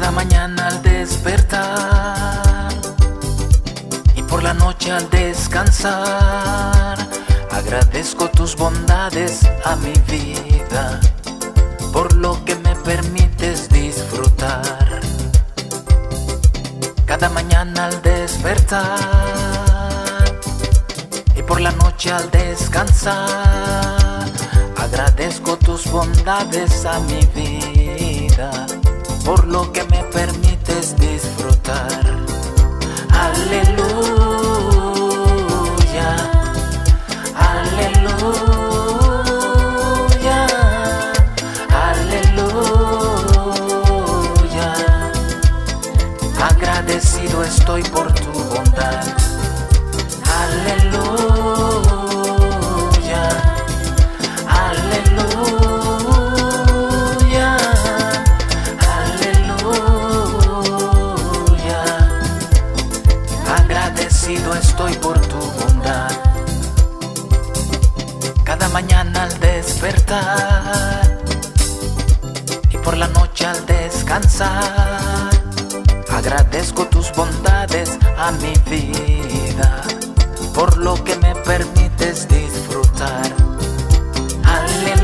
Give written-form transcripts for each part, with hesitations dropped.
Cada mañana al despertar y por la noche al descansar, agradezco tus bondades a mi vida, por lo que me permites disfrutar. Cada mañana al despertar y por la noche al descansar, agradezco tus bondades a mi vida, por lo que me permites disfrutar. Aleluya, aleluya, aleluya. Agradecido estoy por tu bondad. Aleluya, aleluya, aleluya. Agradecido estoy por tu bondad. Cada mañana al despertar y por la noche al descansar, agradezco tus bondades a mi vida, por lo que me permites disfrutar. Aleluya,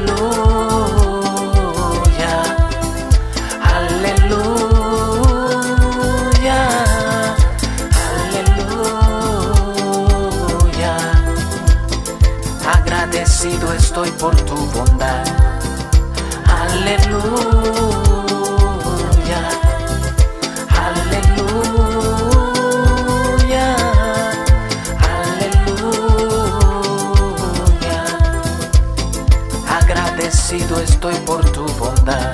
aleluya, aleluya. Agradecido estoy por tu bondad. Aleluya, aleluya, aleluya. Agradecido estoy por tu bondad.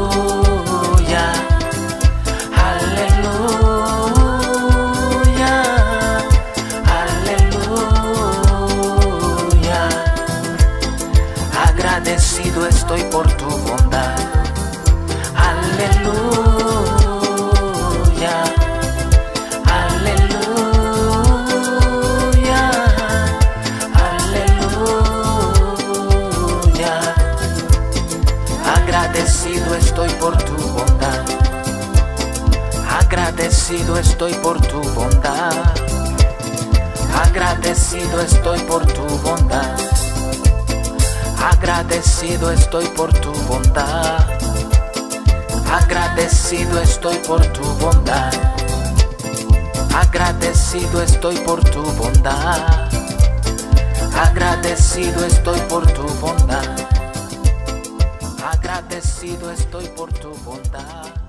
Aleluya, aleluya, aleluya. Agradecido estoy por tu bondad. Aleluya, aleluya, aleluya. Agradecido estoy por tu bondad. Agradecido estoy por tu bondad. Agradecido estoy por tu bondad. Agradecido estoy por tu bondad. Agradecido estoy por tu bondad. Agradecido estoy por tu bondad. Agradecido estoy por tu bondad. Agradecido estoy por tu bondad.